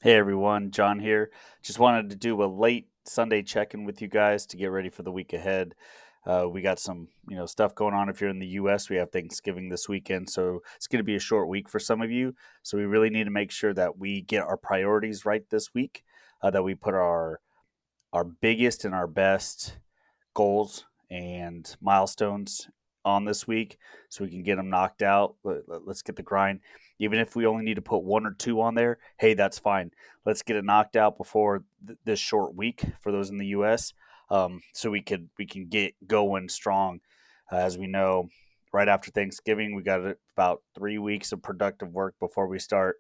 Hey everyone, John here. Just wanted to do a late Sunday check-in with you guys to get ready for the week ahead. We got some, stuff going on. If you're in the U.S., we have Thanksgiving this weekend, so it's going to be a short week for some of you. So we really need to make sure that we get our priorities right this week. That we put our biggest and our best goals and milestones on this week so we can get them knocked out. Let's get the grind. Even if we only need to put one or two on there, hey, that's fine. Let's get it knocked out before this short week for those in the U.S. So we can get going strong. As we know, right after Thanksgiving, we got about 3 weeks of productive work before we start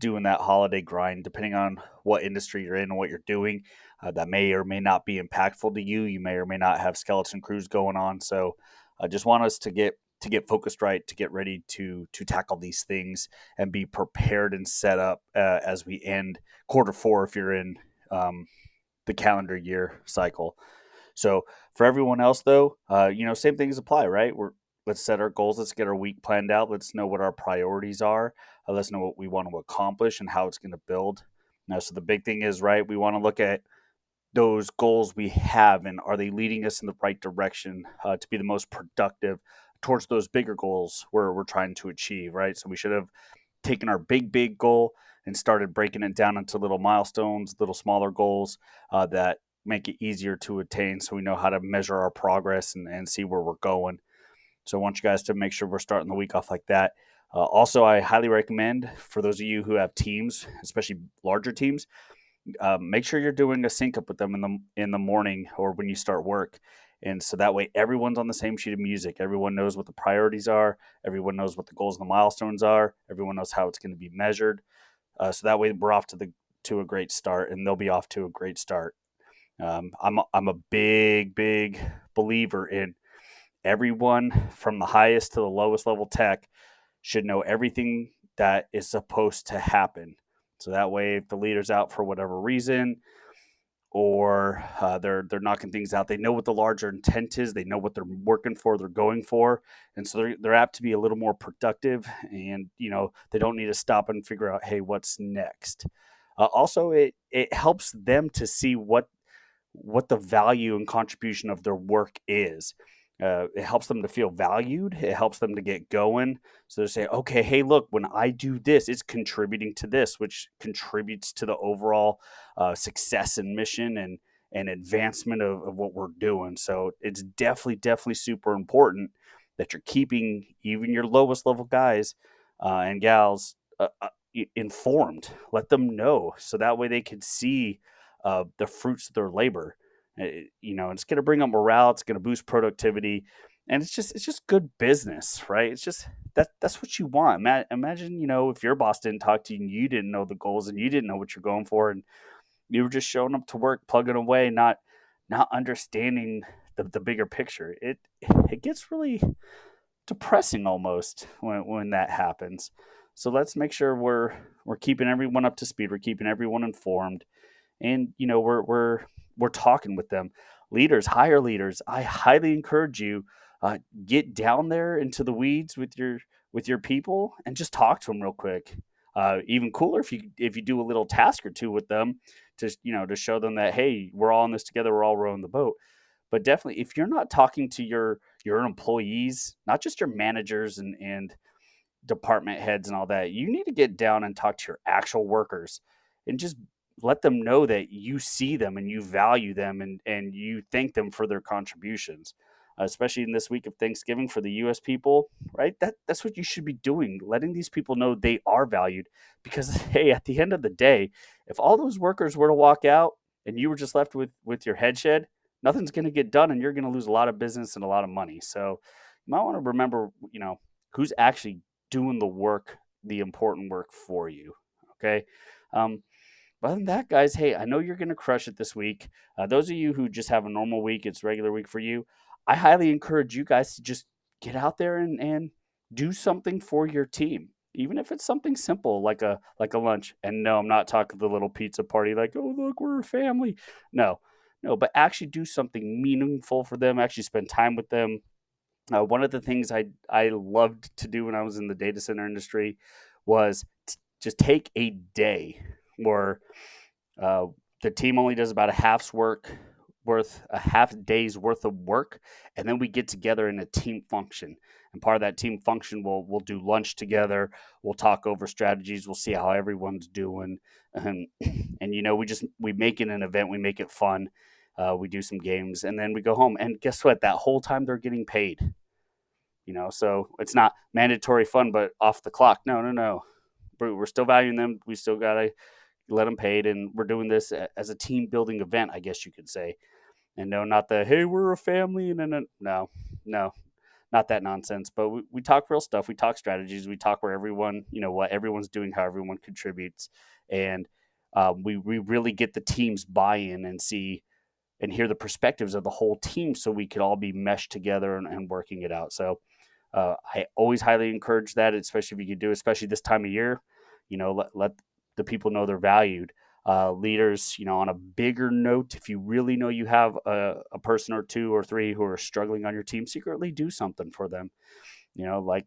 doing that holiday grind. Depending on what industry you're in and what you're doing, that may or may not be impactful to you. You may or may not have skeleton crews going on. So I just want us to get focused right, to get ready to tackle these things and be prepared and set up as we end quarter 4 if you're in the calendar year cycle. So for everyone else, though, same things apply, right? Let's set our goals. Let's get our week planned out. Let's know what our priorities are. Let's know what we want to accomplish and how it's going to build. Now, so the big thing is, right, we want to look at those goals we have and are they leading us in the right direction to be the most productive towards those bigger goals we're trying to achieve, right? So we should have taken our big goal and started breaking it down into little milestones, little smaller goals that make it easier to attain so we know how to measure our progress and see where we're going. So I want you guys to make sure we're starting the week off like that. Also, I highly recommend for those of you who have teams, especially larger teams, make sure you're doing a sync up with them in the morning or when you start work, and so that way everyone's on the same sheet of music. Everyone knows what the priorities are. Everyone knows what the goals and the milestones are. Everyone knows how it's going to be measured. So that way we're off to a great start, and they'll be off to a great start. I'm a big believer in everyone from the highest to the lowest level tech should know everything that is supposed to happen. So that way, if the leader's out for whatever reason, or they're knocking things out, they know what the larger intent is. They know what they're working for. They're going for, and so they're apt to be a little more productive. And they don't need to stop and figure out, hey, what's next. Also, it helps them to see what the value and contribution of their work is. It helps them to feel valued. It helps them to get going. So they say, okay, hey, look, when I do this, it's contributing to this, which contributes to the overall success and mission and advancement of what we're doing. So it's definitely super important that you're keeping even your lowest level guys and gals informed. Let them know so that way they can see the fruits of their labor. It's going to bring up morale. It's going to boost productivity, and it's just good business, right? It's just that's what you want. Imagine if your boss didn't talk to you and you didn't know the goals and you didn't know what you're going for, and you were just showing up to work, plugging away, not understanding the bigger picture. It gets really depressing almost when that happens. So let's make sure we're keeping everyone up to speed. We're keeping everyone informed, and we're talking with them. Leaders, higher leaders, I highly encourage you, get down there into the weeds with your people and just talk to them real quick. Even cooler if you do a little task or two with them to show them that, hey, we're all in this together, we're all rowing the boat. But definitely, if you're not talking to your employees, not just your managers and department heads and all that, you need to get down and talk to your actual workers and just let them know that you see them and you value them and you thank them for their contributions. Especially in this week of Thanksgiving for the US people, right? That's what you should be doing, letting these people know they are valued. Because hey, at the end of the day, if all those workers were to walk out and you were just left with your head shed, nothing's going to get done and you're going to lose a lot of business and a lot of money. So you might want to remember, who's actually doing the work, the important work for you. Okay. Um, but other than that, guys, hey, I know you're going to crush it this week. Those of you who just have a normal week, it's regular week for you. I highly encourage you guys to just get out there and do something for your team. Even if it's something simple like a lunch. And no, I'm not talking the little pizza party like, oh look, we're a family. No, no, but actually do something meaningful for them. Actually spend time with them. One of the things I loved to do when I was in the data center industry was just take a day. where uh, the team only does about a half day's worth of work, and then we get together in a team function. And part of that team function, we'll do lunch together. We'll talk over strategies. We'll see how everyone's doing, and we make it an event. We make it fun. We do some games, and then we go home. And guess what? That whole time they're getting paid. So it's not mandatory fun, but off the clock. No, no, no. We're still valuing them. We still gotta let them paid, and we're doing this as a team building event, I guess you could say. And no, not the hey, we're a family, and then no, not that nonsense. But we talk real stuff. We talk strategies. We talk where everyone, what everyone's doing, how everyone contributes, and we really get the team's buy-in and see and hear the perspectives of the whole team, so we could all be meshed together and working it out. So I always highly encourage that, especially if you could do, especially this time of year. Let the people know they're valued. Leaders, on a bigger note, if you really know you have a person or two or three who are struggling on your team, secretly do something for them. Like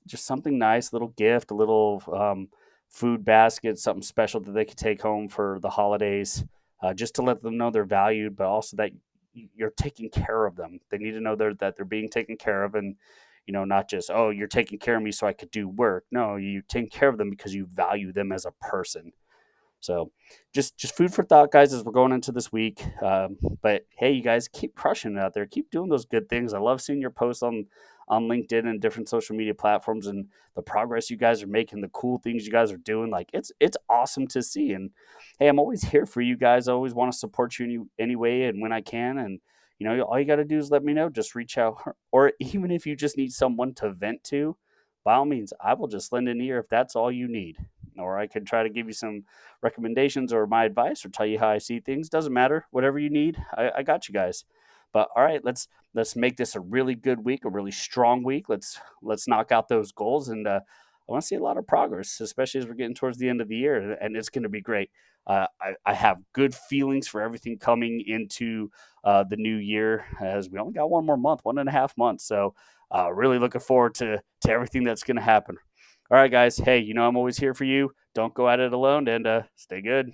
just something nice, a little gift, a little food basket, something special that they could take home for the holidays, just to let them know they're valued, but also that you're taking care of them. They need to know that they're being taken care of, and not just, oh, you're taking care of me so I could do work. No, you take care of them because you value them as a person. So just food for thought, guys, as we're going into this week. But hey, you guys keep crushing it out there. Keep doing those good things. I love seeing your posts on LinkedIn and different social media platforms, and the progress you guys are making, the cool things you guys are doing. Like it's awesome to see. And hey, I'm always here for you guys. I always want to support you any way and when I can. And all you got to do is let me know. Just reach out, or even if you just need someone to vent to, by all means, I will just lend an ear if that's all you need. Or I could try to give you some recommendations or my advice or tell you how I see things. Doesn't matter. Whatever you need, I got you guys. But all right, let's make this a really good week, a really strong week. Let's knock out those goals, and I want to see a lot of progress, especially as we're getting towards the end of the year, and it's going to be great. I have good feelings for everything coming into the new year, as we only got 1 more month, 1.5 months. So really looking forward to everything that's going to happen. All right, guys. Hey, I'm always here for you. Don't go at it alone, and stay good.